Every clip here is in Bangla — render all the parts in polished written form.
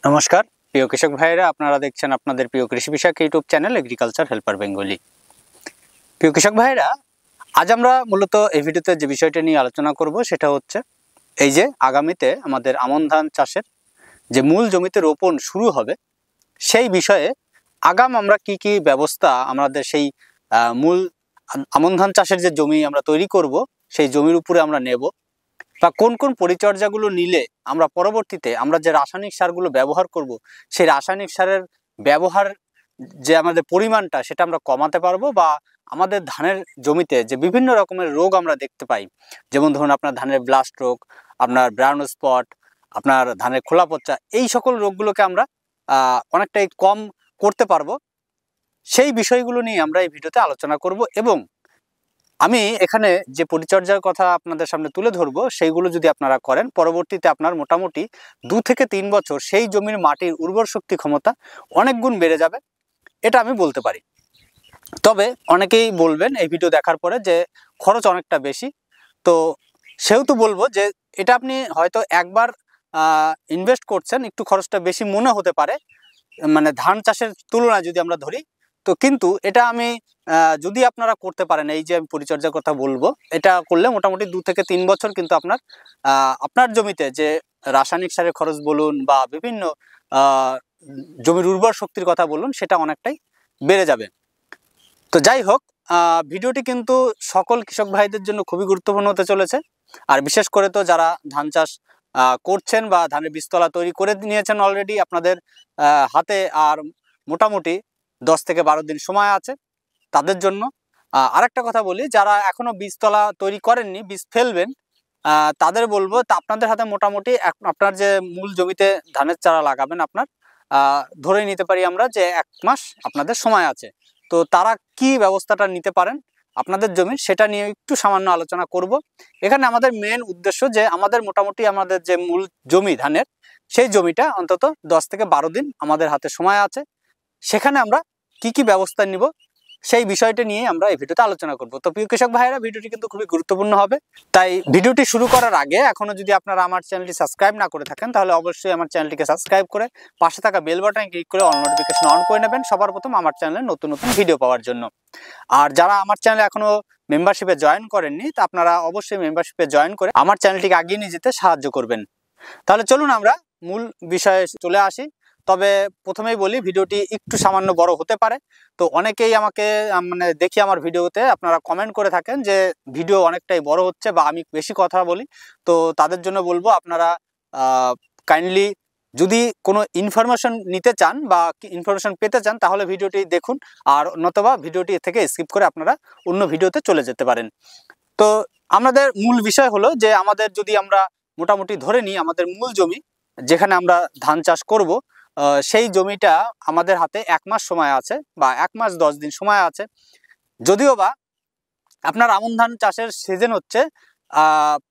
নমস্কার প্রিয় কৃষক ভাইরা, আপনারা দেখছেন আপনাদের প্রিয় কৃষি বিষয়ক YouTube channel agriculture helper Bengali. প্রিয় কৃষক ভাইরা, আজ আমরা মূলত এই ভিডিওতে যে বিষয়টা নিয়ে আলোচনা করব সেটা হচ্ছে এই যে আগামীতে আমাদের আমন ধান চাষের যে মূল জমিতে রোপণ শুরু হবে সেই বিষয়ে আগাম আমরা কি কি ব্যবস্থা আমাদের সেই মূল আমন ধান চাষের যে জমি আমরা তৈরি করব সেই জমির উপরে আমরা নেব, বা কোন কোন পরিচর্যাগুলো নিলে আমরা পরবর্তীতে আমরা যে রাসায়নিক সারগুলো ব্যবহার করব সেই রাসায়নিক সারের ব্যবহার যে আমাদের পরিমাণটা সেটা আমরা কমাতে পারবো, বা আমাদের ধানের জমিতে যে বিভিন্ন রকমের রোগ আমরা দেখতে পাই, যেমন ধরুন আপনার ধানের ব্লাস্ট রোগ, আপনার ব্রাউন স্পট, আপনার ধানের খোলা পচা, এই সকল রোগগুলোকে আমরা অনেকটাই কম করতে পারবো। সেই বিষয়গুলো নিয়ে আমরা এই ভিডিওতে আলোচনা করব, এবং আমি এখানে যে পরিচর্যার কথা আপনাদের সামনে তুলে ধরবো সেইগুলো যদি আপনারা করেন, পরবর্তীতে আপনার মোটামুটি 2 থেকে 3 বছর সেই জমির মাটির উর্বর শক্তি ক্ষমতা অনেক গুণ বেড়ে যাবে, এটা আমি বলতে পারি। তবে অনেকেই বলবেন এই ভিডিও দেখার পরে যে খরচ অনেকটা বেশি, তো সেহেতু বলবো যে এটা আপনি হয়তো একবার ইনভেস্ট করছেন, একটু খরচটা বেশি মনে হতে পারে, মানে ধান চাষের তুলনায় যদি আমরা ধরি, তো কিন্তু এটা আমি যদি আপনারা করতে পারেন, এই যে আমি পরিচর্যার কথা বলবো, এটা করলে মোটামুটি 2 থেকে 3 বছর কিন্তু আপনার জমিতে যে রাসায়নিক সারের খরচ বলুন বা বিভিন্ন জমির উর্বর শক্তির কথা বলুন, সেটা অনেকটাই বেড়ে যাবে। তো যাই হোক, ভিডিওটি কিন্তু সকল কৃষক ভাইদের জন্য খুবই গুরুত্বপূর্ণ হতে চলেছে। আর বিশেষ করে তো যারা ধান চাষ করছেন বা ধানের বীজতলা তৈরি করে নিয়েছেন অলরেডি, আপনাদের হাতে আর মোটামুটি 10 থেকে 12 দিন সময় আছে তাদের জন্য। আরেকটা কথা বলি, যারা এখনো বীজতলা তৈরি করেননি, বীজ ফেলবেন, তাদের বলবো তা আপনাদের হাতে মোটামুটি আপনার যে মূল জমিতে ধানের চারা লাগাবেন, আপনার ধরে নিতে পারি আমরা যে 1 মাস আপনাদের সময় আছে। তো তারা কি ব্যবস্থাটা নিতে পারেন আপনাদের জমির, সেটা নিয়ে একটু সামান্য আলোচনা করব। এখানে আমাদের মেন উদ্দেশ্য যে আমাদের মোটামুটি আমাদের যে মূল জমি ধানের, সেই জমিটা অন্তত 10 থেকে 12 দিন আমাদের হাতে সময় আছে, সেখানে আমরা কি কি ব্যবস্থা নিব সেই বিষয়টা নিয়ে আমরা এই ভিডিওতে আলোচনা করব। তো প্রিয় কৃষক ভাইয়েরা, ভিডিওটি কিন্তু খুবই গুরুত্বপূর্ণ হবে, তাই ভিডিওটি শুরু করার আগে এখনো যদি আপনারা আমার চ্যানেলটি সাবস্ক্রাইব না করে থাকেন, তাহলে অবশ্যই আমার চ্যানেলটিকে সাবস্ক্রাইব করে পাশে থাকা বেল বাটনে ক্লিক করে অল নোটিফিকেশন অন করে নেবেন সবার প্রথম আমার চ্যানেলে নতুন নতুন ভিডিও পাওয়ার জন্য। আর যারা আমার চ্যানেলে এখনো মেম্বারশিপে জয়েন করেননি, তা আপনারা অবশ্যই মেম্বারশিপে জয়েন করে আমার চ্যানেলটিকে এগিয়ে নিয়ে যেতে সাহায্য করবেন। তাহলে চলুন আমরা মূল বিষয়ে চলে আসি। তবে প্রথমেই বলি, ভিডিওটি একটু সামান্য বড় হতে পারে। তো অনেকেই আমাকে মানে দেখি আমার ভিডিওতে আপনারা কমেন্ট করে থাকেন যে ভিডিও অনেকটাই বড় হচ্ছে বা আমি বেশি কথা বলি। তো তাদের জন্য বলবো, আপনারা কাইন্ডলি যদি কোনো ইনফরমেশন নিতে চান বা ইনফরমেশন পেতে চান, তাহলে ভিডিওটি দেখুন, আর নতুবা ভিডিওটি থেকে স্কিপ করে আপনারা অন্য ভিডিওতে চলে যেতে পারেন। তো আমাদের মূল বিষয় হলো যে আমাদের যদি আমরা মোটামুটি ধরে নিই, আমাদের মূল জমি যেখানে আমরা ধান চাষ করব, সেই জমিটা আমাদের হাতে 1 মাস সময় আছে বা 1 মাস 10 দিন সময় আছে। যদিও বা আপনার আমন ধান চাষের সিজন হচ্ছে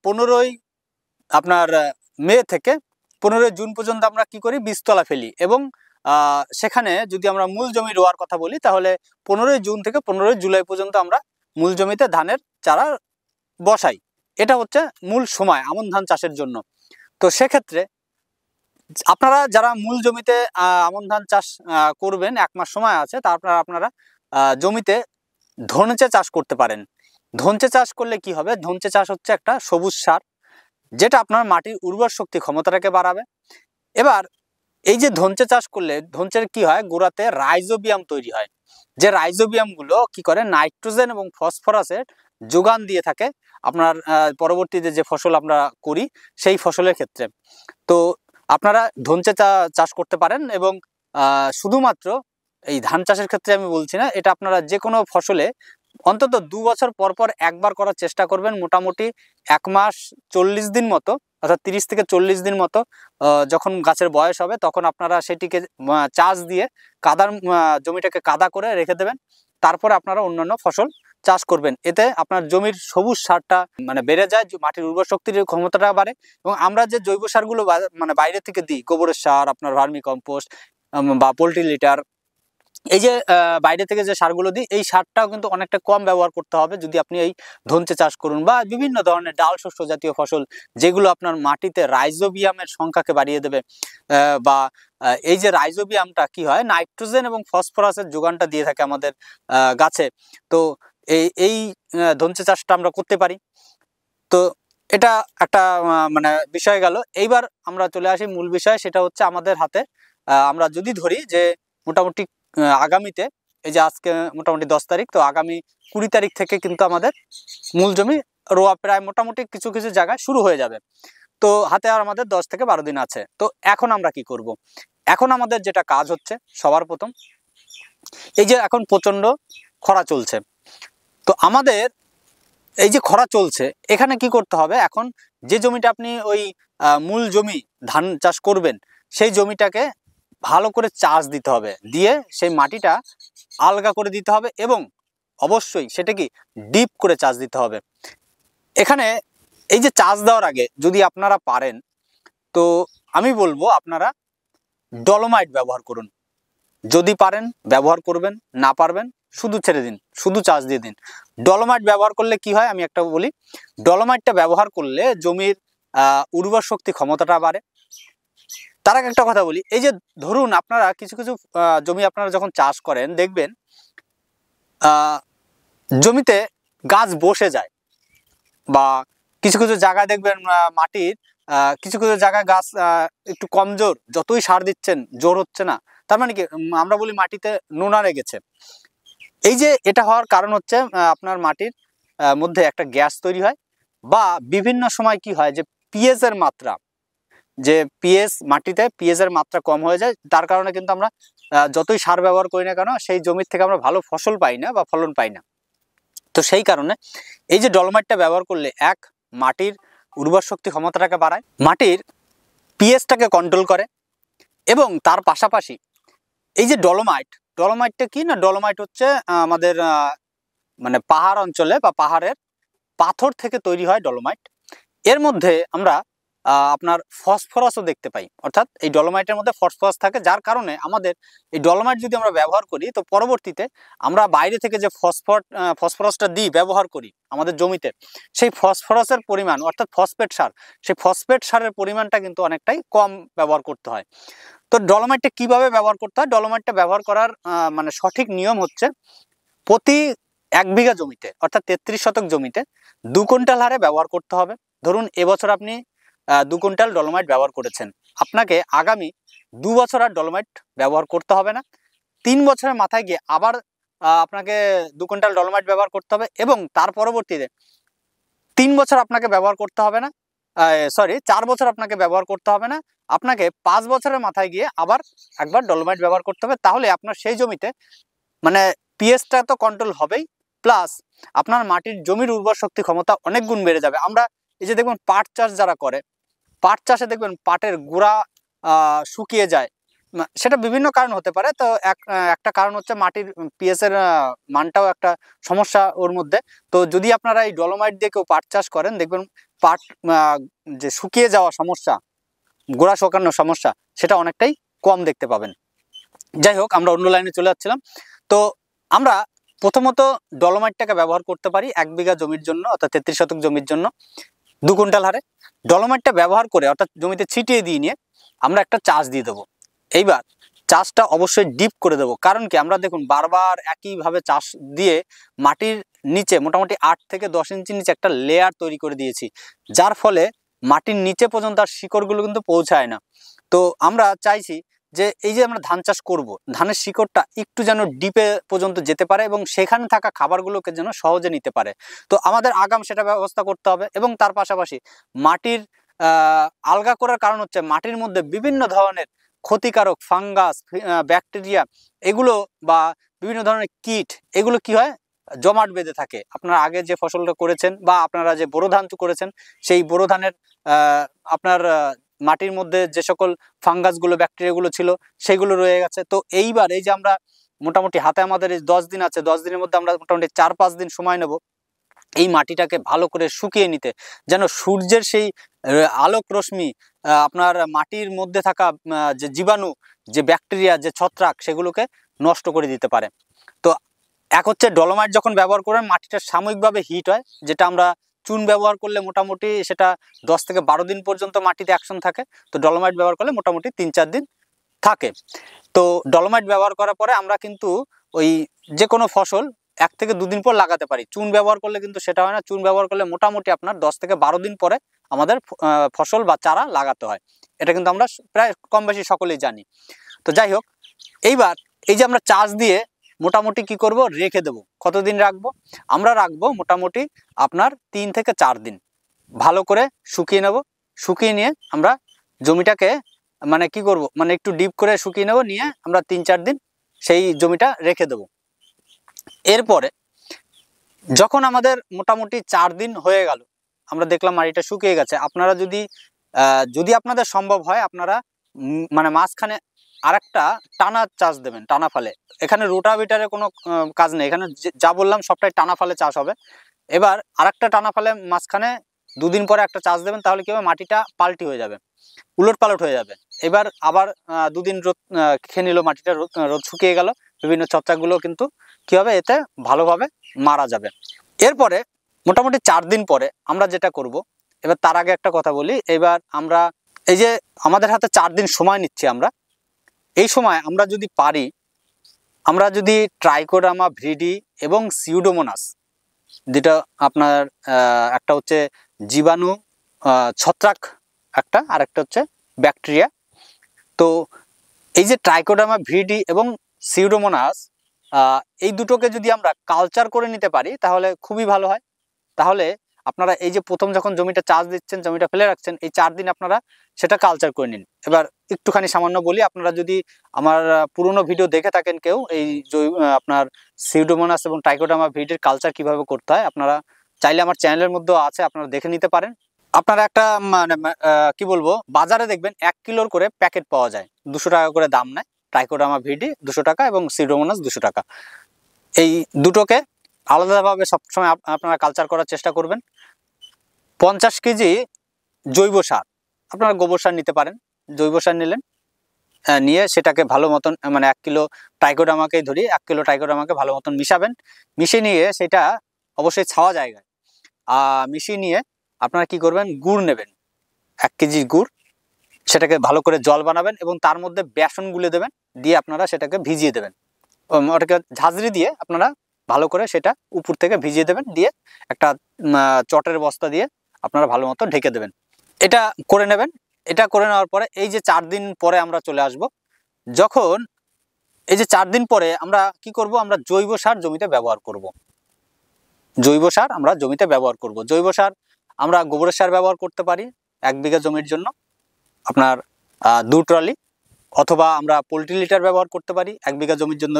15ই আপনার মে থেকে 15ই জুন পর্যন্ত আমরা কি করি, বীজতলা ফেলি, এবং সেখানে যদি আমরা মূল জমি রোয়ার কথা বলি, তাহলে 15ই জুন থেকে 15ই জুলাই পর্যন্ত আমরা মূল জমিতে ধানের চারা বসাই। এটা হচ্ছে মূল সময় আমন ধান চাষের জন্য। তো সেক্ষেত্রে আপনারা যারা মূল জমিতে আমন ধান চাষ করবেন, 1 মাস সময় আছে, তারপর আপনারা জমিতে ধনেচে চাষ করতে পারেন। ধনেচে চাষ করলে কি হবে, ধনেচে চাষ হচ্ছে একটা সবুজ সার, যেটা আপনার মাটির উর্বর শক্তি ক্ষমতাটাকে বাড়াবে। এবার এই যে ধনেচে চাষ করলে ধনেচের কি হয়, গোড়াতে রাইজোবিয়াম তৈরি হয়, যে রাইজোবিয়ামগুলো কি করে নাইট্রোজেন এবং ফসফরাসের যোগান দিয়ে থাকে আপনার পরবর্তীতে যে ফসল আমরা করি সেই ফসলের ক্ষেত্রে। তো আপনারা ধনেচে চাষ করতে পারেন, এবং শুধুমাত্র এই ধান চাষের ক্ষেত্রে আমি বলছি না, এটা আপনারা যে কোনো ফসলে অন্তত 2 বছর পর পর একবার করার চেষ্টা করবেন। মোটামুটি 1 মাস 40 দিন মতো, অর্থাৎ 30 থেকে 40 দিন মতো যখন গাছের বয়স হবে, তখন আপনারা সেটিকে চাষ দিয়ে জমিটাকে কাদা করে রেখে দেবেন। তারপরে আপনারা অন্যান্য ফসল চাষ করবেন। এতে আপনার জমির সবুজ সারটা মানে বেড়ে যায়, মাটির উর্বর শক্তির ক্ষমতাটা বাড়ে। এবং আমরা যে জৈব সারগুলো মানে বাইরে থেকে দিই, গোবরের সার, আপনার ভার্মি কম্পোস্ট বা পোলট্রি লিটার, এই যে বাইরে থেকে যে সারগুলো দিই, এই সারটাও কিন্তু অনেকটা কম ব্যবহার করতে হবে যদি আপনি এই ধনচে চাষ করুন বা বিভিন্ন ধরনের ডাল শস্য জাতীয় ফসল যেগুলো আপনার মাটিতে রাইজোবিয়ামের সংখ্যাকে বাড়িয়ে দেবে। বা এই যে রাইজোবিয়ামটা কি হয়, নাইট্রোজেন এবং ফসফরাসের যোগানটা দিয়ে থাকে আমাদের গাছে। তো এই ধনচে চাষটা আমরা করতে পারি। তো এটা একটা মানে বিষয় গেল। এইবার আমরা চলে আসি মূল বিষয়, সেটা হচ্ছে আমাদের হাতে আমরা যদি ধরি যে মোটামুটি আগামীতে, এই যে আজকে মোটামুটি 10 তারিখ, তো আগামী 20 তারিখ থেকে কিন্তু আমাদের মূল জমি রোয়া প্রায় মোটামুটি কিছু কিছু জায়গায় শুরু হয়ে যাবে। তো হাতে আর আমাদের 10 থেকে 12 দিন আছে। তো এখন আমরা কি করব? এখন আমাদের যেটা কাজ হচ্ছে, সবার প্রথম এই যে এখন প্রচন্ড খরা চলছে, তো আমাদের এই যে খরা চলছে এখানে কি করতে হবে, এখন যে জমিটা আপনি ওই মূল জমি ধান চাষ করবেন সেই জমিটাকে ভালো করে চাষ দিতে হবে, দিয়ে সেই মাটিটা আলগা করে দিতে হবে এবং অবশ্যই সেটা কি ডিপ করে চাষ দিতে হবে। এখানে এই যে চাষ দেওয়ার আগে যদি আপনারা পারেন, তো আমি বলবো আপনারা ডলোমাইট ব্যবহার করুন। যদি পারেন ব্যবহার করবেন, না পারবেন শুধু ছেড়ে দিন, শুধু চাষ দিয়ে দিন। ডলোমাইট ব্যবহার করলে কি হয় আমি একটা বলি, ডলোমাইটটা ব্যবহার করলে জমির উর্বর শক্তি ক্ষমতাটা বাড়ে। তার আগে একটা কথা বলি, এই যে ধরুন আপনারা কিছু কিছু জমি আপনারা যখন চাষ করেন দেখবেন জমিতে গাছ বসে যায়, বা কিছু কিছু জায়গায় দেখবেন মাটির কিছু কিছু জায়গায় গাছ একটু কমজোর, যতই সার দিচ্ছেন জোর হচ্ছে না। তার মানে কি আমরা বলি মাটিতে নোনা লেগেছে। এই যে এটা হওয়ার কারণ হচ্ছে আপনার মাটির মধ্যে একটা গ্যাস তৈরি হয়, বা বিভিন্ন সময় কি হয় যে পিএইচ এর মাত্রা, যে পিএইচ মাটিতে পিএইচ এর মাত্রা কম হয়ে যায়, তার কারণে কিন্তু আমরা যতই সার ব্যবহার করি না কেন সেই জমির থেকে আমরা ভালো ফসল পাই না বা ফলন পাই না। তো সেই কারণে এই যে ডলোমাইটটা ব্যবহার করলে এক, মাটির উর্বর শক্তি ক্ষমতাটাকে বাড়ায়, মাটির পিএইচটাকে কন্ট্রোল করে, এবং তার পাশাপাশি এই যে ডলোমাইটটা কি না, ডলোমাইট হচ্ছে আমাদের মানে পাহাড় অঞ্চলে বা পাহাড়ের পাথর থেকে তৈরি হয় ডলোমাইট। এর মধ্যে আমরা আপনার ফসফরাসও দেখতে পাই, অর্থাৎ এই ডলোমাইটের মধ্যে ফসফরাস থাকে, যার কারণে আমাদের এই ডলোমাইট যদি আমরা ব্যবহার করি তো পরবর্তীতে আমরা বাইরে থেকে যে ফসফরাসটা ব্যবহার করি আমাদের জমিতে, সেই ফসফরাসের পরিমাণ অর্থাৎ ফসফেট সার, সেই ফসফেট সারের পরিমাণটা কিন্তু অনেকটাই কম ব্যবহার করতে হয়। তো ডলোমাইটটা কিভাবে ব্যবহার করতে হয়, ডলোমাইটটা ব্যবহার করার মানে সঠিক নিয়ম হচ্ছে প্রতি 1 বিঘা জমিতে অর্থাৎ 33 শতক জমিতে 2 কুইন্টাল হারে ব্যবহার করতে হবে। ধরুন এবছর আপনি 2 কুইন্টাল ডলোমাইট ব্যবহার করেছেন, আপনাকে আগামী 2 বছর আর ডলোমাইট ব্যবহার করতে হবে না। 3 বছরের মাথায় গিয়ে আবার আপনাকে 2 কুইন্টাল ডলোমাইট ব্যবহার করতে হবে, এবং তার পরবর্তীতে 3 বছর আপনাকে ব্যবহার করতে হবে না, 4 বছর আপনাকে ব্যবহার করতে হবে না, আপনাকে 5 বছরের মাথায় গিয়ে আবার একবার ডলোমাইট ব্যবহার করতে হবে। তাহলে আপনার সেই জমিতে মানে পিএইচটা তো কন্ট্রোল হবেই, প্লাস আপনার মাটির জমির উর্বর শক্তি ক্ষমতা অনেক গুণ বেড়ে যাবে। আমরা এই যে দেখবেন পাট চাষ যারা করে, পাট চাষে দেখবেন পাটের গোড়া শুকিয়ে যায়, সেটা বিভিন্ন কারণ হতে পারে। তো একটা কারণ হচ্ছে মাটির পিএইচ এর মানটাও একটা সমস্যা ওর মধ্যে। তো যদি আপনারা এই ডলোমাইট দিয়ে কেউ পাট চাষ করেন দেখবেন পাট যে শুকিয়ে যাওয়া সমস্যা, গোড়া শুকানোর সমস্যা, সেটা অনেকটাই কম দেখতে পাবেন। যাই হোক, আমরা অন্য লাইনে চলে যাচ্ছিলাম। তো আমরা প্রথমত ডলোমাইটটাকে ব্যবহার করতে পারি 1 বিঘা জমির জন্য অর্থাৎ 33 শতক জমির জন্য 2 কুইন্টাল হারে। ডলোমাইটটা ব্যবহার করে অর্থাৎ জমিতে ছিটিয়ে দিয়ে নিয়ে আমরা একটা চাষ দিয়ে দেবো। এইবার চাষটা অবশ্যই ডিপ করে দেবো, কারণ কি আমরা দেখুন বারবার একইভাবে চাষ দিয়ে মাটির নিচে মোটামুটি 8 থেকে 10 ইঞ্চি নিচে একটা লেয়ার তৈরি করে দিয়েছি, যার ফলে মাটির নিচে পর্যন্ত আর শিকড়গুলো কিন্তু পৌঁছায় না। তো আমরা চাইছি যে এই যে আমরা ধান চাষ করব, ধানের শিকড়টা একটু যেন ডিপে পর্যন্ত যেতে পারে এবং সেখানে থাকা খাবারগুলোকে যেন সহজে নিতে পারে। তো আমাদের আগাম সেটা ব্যবস্থা করতে হবে, এবং তার পাশাপাশি মাটির আলগা করার কারণ হচ্ছে মাটির মধ্যে বিভিন্ন ধরনের ক্ষতিকারক ফাঙ্গাস, ব্যাকটেরিয়া, এগুলো বা বিভিন্ন ধরনের কীট, এগুলো কি হয় জমাট বেঁধে থাকে। আপনারা আগে যে ফসলটা করেছেন বা আপনারা যে বোরো ধান করেছেন, সেই বোরো ধানের আপনার মাটির মধ্যে যে সকল ফাঙ্গাসগুলো ব্যাকটেরিয়াগুলো ছিল সেগুলো রয়ে গেছে। তো এইবার এই যে আমরা মোটামুটি হাতে আমাদের এই 10 দিন আছে, 10 দিনের মধ্যে আমরা মোটামুটি 4-5 দিন সময় নেব এই মাটিটাকে ভালো করে শুকিয়ে নিতে, যেন সূর্যের সেই আলোক রশ্মি আপনার মাটির মধ্যে থাকা যে জীবাণু, যে ব্যাকটেরিয়া, যে ছত্রাক, সেগুলোকে নষ্ট করে দিতে পারে। তো এক হচ্ছে ডলোমাইট যখন ব্যবহার করেন মাটিটা সাময়িকভাবে হিট হয়, যেটা আমরা চুন ব্যবহার করলে মোটামুটি সেটা 10 থেকে 12 দিন পর্যন্ত মাটিতে অ্যাকশন থাকে। তো ডলোমাইট ব্যবহার করলে মোটামুটি 3-4 দিন থাকে। তো ডলোমাইট ব্যবহার করার পরে আমরা কিন্তু ওই যে কোনো ফসল 1 থেকে 2 দিন পর লাগাতে পারি। চুন ব্যবহার করলে কিন্তু সেটা হয় না। চুন ব্যবহার করলে মোটামুটি আপনার 10 থেকে 12 দিন পরে আমাদের ফসল বা চারা লাগাতে হয়। এটা কিন্তু আমরা প্রায় কম বেশি সকলেই জানি। তো যাই হোক, এইবার এই যে আমরা চাষ দিয়ে মোটামুটি কি করব, রেখে দেব। কতদিন রাখবো? আমরা রাখবো মোটামুটি আপনার 3 থেকে 4 দিন। ভালো করে শুকিয়ে নেব। শুকিয়ে নিয়ে আমরা জমিটাকে মানে কি করব, মানে একটু ডিপ করে শুকিয়ে নেব, নিয়ে আমরা 3-4 দিন সেই জমিটা রেখে দেব। এরপরে যখন আমাদের মোটামুটি 4 দিন হয়ে গেল, আমরা দেখলাম মাটিটা শুকিয়ে গেছে, আপনারা যদি আপনাদের সম্ভব হয় আপনারা মানে মাঝখানে আরেকটা টানা চাষ দেবেন, টানা ফালে। এখানে রোটাভিটারের কোনো কাজ নেই, এখানে যা বললাম সবটাই টানা ফালে চাষ হবে। এবার আরেকটা টানা ফালে মাঝখানে 2 দিন পরে একটা চাষ দেবেন, তাহলে কি হবে, মাটিটা পাল্টি হয়ে যাবে, উলট পালট হয়ে যাবে। এবার আবার 2 দিন রোদ খেয়ে নিল, মাটিটা রোদ শুকিয়ে গেল, বিভিন্ন ছত্রাকগুলো কিন্তু কি হবে, এতে ভালোভাবে মারা যাবে। এরপরে মোটামুটি 4 দিন পরে আমরা যেটা করব, এবার তার আগে একটা কথা বলি। এবার আমরা এই যে আমাদের হাতে 4 দিন সময় নিচ্ছি, আমরা এই সময় আমরা যদি পারি, আমরা যদি ট্রাইকোডার্মা ভিরিডি এবং সিউডোমোনাস, যেটা আপনার একটা হচ্ছে জীবাণু ছত্রাক একটা, আর একটা হচ্ছে ব্যাকটেরিয়া। তো এই যে ট্রাইকোডার্মা ভিরিডি এবং সিউডোমোনাস, এই দুটোকে যদি আমরা কালচার করে নিতে পারি তাহলে খুবই ভালো হয়। তাহলে আপনারা এই যে প্রথম যখন জমিটা চাষ দিচ্ছেন, জমিটা ফেলে রাখছেন, এই 4 দিন আপনারা সেটা কালচার করে নিন। এবার একটুখানি সামান্য বলি, আপনারা যদি আমার পুরনো ভিডিও দেখে থাকেন কেউ, এই আপনার সিউডোমোনাস এবং ট্রাইকোডার্মা ভিরিডির কালচার কিভাবে করতে হয়, আপনারা চাইলে আমার চ্যানেলের মধ্যেও আছে, আপনারা দেখে নিতে পারেন। আপনারা একটা মানে কি বলবো, বাজারে দেখবেন 1 কিলোর করে প্যাকেট পাওয়া যায়, 200 টাকা করে দাম নেয়। ট্রাইকোডার্মা ভিরিডি 200 টাকা এবং সিউডোমোনাস 200 টাকা। এই দুটোকে আলাদাভাবে সবসময় আপনারা কালচার করার চেষ্টা করবেন। 50 কেজি জৈব সার, আপনারা গোবর সার নিতে পারেন, জৈব সার নিলেন, নিয়ে সেটাকে ভালো মতন, মানে 1 কিলো ট্রাইকোডার্মাকেই ধরি, 1 কিলো ট্রাইকোডার্মাকে ভালো মতন মিশাবেন। মিশিয়ে নিয়ে সেটা অবশ্যই ছাওয়া জায়গায় মিশিয়ে নিয়ে আপনারা কি করবেন, গুড় নেবেন, 1 কেজি গুড়, সেটাকে ভালো করে জল বানাবেন এবং তার মধ্যে বেসন গুলে দেবেন, দিয়ে আপনারা সেটাকে ভিজিয়ে দেবেন। ওটাকে ঝাঁঝরি দিয়ে আপনারা ভালো করে সেটা উপর থেকে ভিজিয়ে দেবেন, দিয়ে একটা চটের বস্তা দিয়ে আপনারা ভালো মতো ঢেকে দেবেন। এটা করে নেবেন। এটা করে নেওয়ার পরে এই যে 4 দিন পরে আমরা চলে আসব। যখন এই যে 4 দিন পরে আমরা কি করব, আমরা জৈব সার জমিতে ব্যবহার করব। জৈব সার আমরা জমিতে ব্যবহার করব। জৈব সার আমরা গোবরের সার ব্যবহার করতে পারি 1 বিঘা জমির জন্য আপনার 2 ট্রলি, অথবা আমরা পোল্ট্রি লিটার ব্যবহার করতে পারি 1 বিঘা জমির জন্য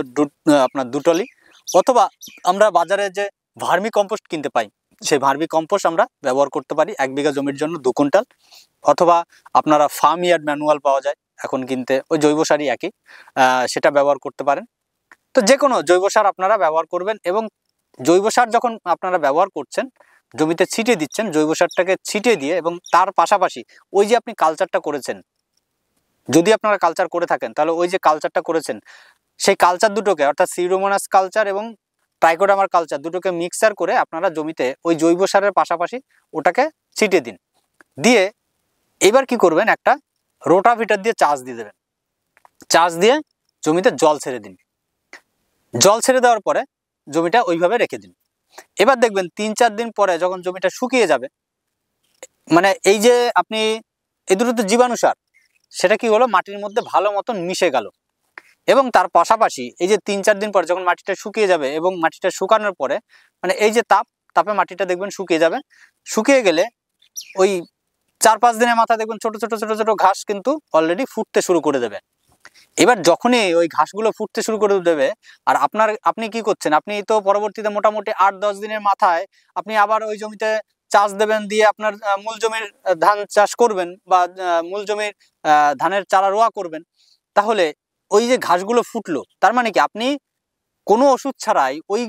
আপনার 2 ট্রলি, অথবা আমরা বাজারে যে ভার্মি কম্পোস্ট কিনতে পাই, সেই ভার্মি কম্পোস্ট আমরা ব্যবহার করতে পারি 1 বিঘা জমির জন্য 2 কুইন্টাল, অথবা আপনারা ফার্ম ইয়ার্ড ম্যানুয়াল পাওয়া যায় এখন কিনতে, ওই জৈব সারই একই, সেটা ব্যবহার করতে পারেন। তো যে কোনো জৈব সার আপনারা ব্যবহার করবেন, এবং জৈব সার যখন আপনারা ব্যবহার করছেন, জমিতে ছিটিয়ে দিচ্ছেন, জৈব সারটাকে ছিটিয়ে দিয়ে, এবং তার পাশাপাশি ওই যে আপনি কালচারটা করেছেন, যদি আপনারা কালচার করে থাকেন তাহলে ওই যে কালচারটা করেছেন, সেই কালচার দুটোকে, অর্থাৎ সিউডোমোনাস কালচার এবং ট্রাইকোডার্মার কালচার দুটোকে মিক্সার করে আপনারা জমিতে ওই জৈব সারের পাশাপাশি ওটাকে ছিটিয়ে দিন। দিয়ে এবার কি করবেন, একটা রোটাভিটার দিয়ে চাষ দিয়ে দেবেন। চাষ দিয়ে জমিতে জল ছেড়ে দিন। জল ছেড়ে দেওয়ার পরে জমিটা ওইভাবে রেখে দিন। এবার দেখবেন 3-4 দিন পরে যখন জমিটা শুকিয়ে যাবে, মানে এই যে আপনি এই দুটো তো জীবাণু সার, সেটা কি হলো, মাটির মধ্যে ভালো মতন মিশে গেল। এবং তার পাশাপাশি এই যে 3-4 দিন পরে যখন মাটিটা শুকিয়ে যাবে, এবং মাটিটা শুকানোর পরে মানে এই যে তাপে মাটিটা দেখবেন শুকিয়ে যাবে। শুকিয়ে গেলে ওই 4-5 দিনের মাথায় দেখবেন ছোট ছোট ছোট ছোট ঘাস কিন্তু অলরেডি ফুটতে শুরু করে দেবে। এবার যখনই ওই ঘাসগুলো ফুটতে শুরু করে দেবে, আর আপনি কি করছেন, আপনি তো পরবর্তীতে মোটামুটি 8-10 দিনের মাথায় আপনি আবার ওই জমিতে চাষ দেবেন, দিয়ে আপনার মূল জমির ধান চাষ করবেন, বা মূল জমির ধানের চারা রোয়া করবেন। তাহলে ওই যে ঘাসগুলো ফুটলো, তার মানে কি আপনি কোনো ওষুধ ছাড়াই ওই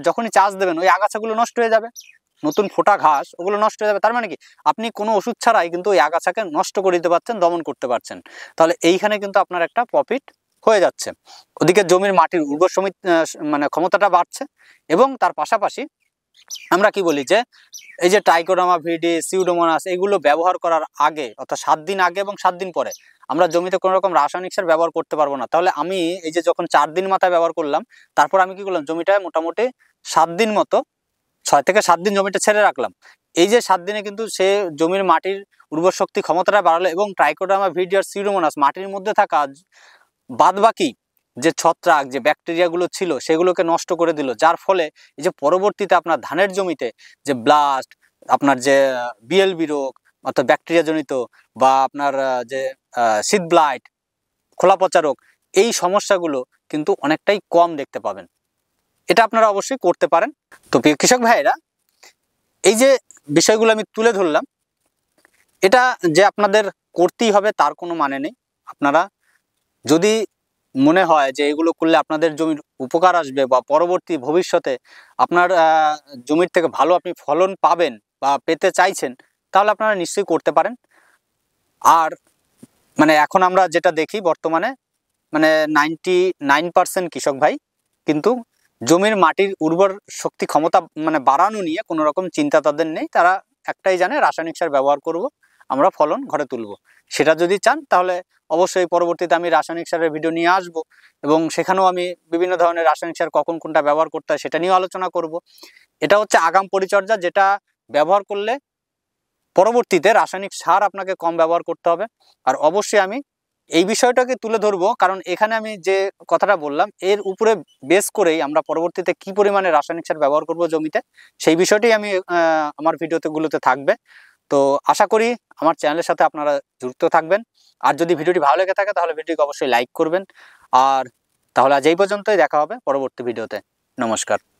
যখনই চাষ দেবেন ওই আগাছাগুলো নষ্ট হয়ে যাবে। নতুন ফোটা ঘাস ওগুলো নষ্ট হয়ে যাবে। তার মানে কি আপনি কোনো ওষুধ ছাড়াই কিন্তু ওই আগাছাকে নষ্ট করে দিতে পারছেন, দমন করতে পারছেন। তাহলে এইখানে কিন্তু আপনার একটা প্রফিট হয়ে যাচ্ছে। ওদিকে জমির মাটির উর্বর মানে ক্ষমতাটা বাড়ছে, এবং তার পাশাপাশি আমরা কি বলি যে এই যে ট্রাইকোডার্মা ভিডি, সিউডোমোনাস এগুলো ব্যবহার করার আগে অর্থাৎ 7 দিন আগে এবং 7 দিন পরে আমরা জমিতে কোনো রকম রাসায়নিক সার ব্যবহার করতে পারবো না। তাহলে আমি এই যে যখন 4 দিন মাথায় ব্যবহার করলাম, তারপর আমি কি করলাম, জমিটায় মোটামুটি 7 দিন মতো, 6 থেকে 7 দিন জমিটা ছেড়ে রাখলাম। এই যে 7 দিনে কিন্তু সে জমির মাটির উর্বর শক্তি ক্ষমতাটা বাড়ালো, এবং ট্রাইকোডার্মা ভিডি আর সিউডোমোনাস মাটির মধ্যে থাকা বাদবাকি যে ছত্রাক, যে ব্যাকটেরিয়াগুলো ছিল সেগুলোকে নষ্ট করে দিল, যার ফলে এই যে পরবর্তীতে আপনার ধানের জমিতে যে ব্লাস্ট, আপনার যে বিএলবি রোগ অর্থাৎ ব্যাকটেরিয়া জনিত, বা আপনার যে শীত ব্লাইট, খোলা পচা রোগ, এই সমস্যাগুলো কিন্তু অনেকটাই কম দেখতে পাবেন। এটা আপনারা অবশ্যই করতে পারেন। তো প্রিয় কৃষক ভাইয়েরা, এই যে বিষয়গুলো আমি তুলে ধরলাম, এটা যে আপনাদের করতেই হবে তার কোনো মানে নেই। আপনারা যদি মনে হয় যে এগুলো করলে আপনাদের জমির উপকার আসবে বা পরবর্তী ভবিষ্যতে আপনার জমির থেকে ভালো আপনি ফলন পাবেন বা পেতে চাইছেন, তাহলে আপনারা নিশ্চয়ই করতে পারেন। আর মানে এখন আমরা যেটা দেখি বর্তমানে, মানে 99% কৃষক ভাই কিন্তু জমির মাটির উর্বর শক্তি ক্ষমতা মানে বাড়ানো নিয়ে কোনো রকম চিন্তা তাদের নেই। তারা একটাই জানে, রাসায়নিক সার ব্যবহার করব, আমরা ফলন ঘরে তুলব। সেটা যদি চান তাহলে অবশ্যই পরবর্তীতে আমি রাসায়নিক সারের ভিডিও নিয়ে আসব, এবং সেখানেও আমি বিভিন্ন ধরনের রাসায়নিক সার কখন কোনটা ব্যবহার করতে হয় সেটা নিয়েও আলোচনা করব। এটা হচ্ছে আগাম পরিচর্যা, যেটা ব্যবহার করলে পরবর্তীতে রাসায়নিক সার আপনাকে কম ব্যবহার করতে হবে। আর অবশ্যই আমি এই বিষয়টাকে তুলে ধরবো, কারণ এখানে আমি যে কথাটা বললাম এর উপরে বেস করেই আমরা পরবর্তীতে কি পরিমাণে রাসায়নিক সার ব্যবহার করব জমিতে, সেই বিষয়টাই আমি আমার ভিডিওগুলোতে থাকবে। তো আশা করি আমার চ্যানেলের সাথে আপনারা যুক্ত থাকবেন। আর যদি ভিডিওটি ভালো লেগে থাকে তাহলে ভিডিওকে অবশ্যই লাইক করবেন। আর তাহলে আজ এই পর্যন্তই, দেখা হবে পরবর্তী ভিডিওতে। নমস্কার।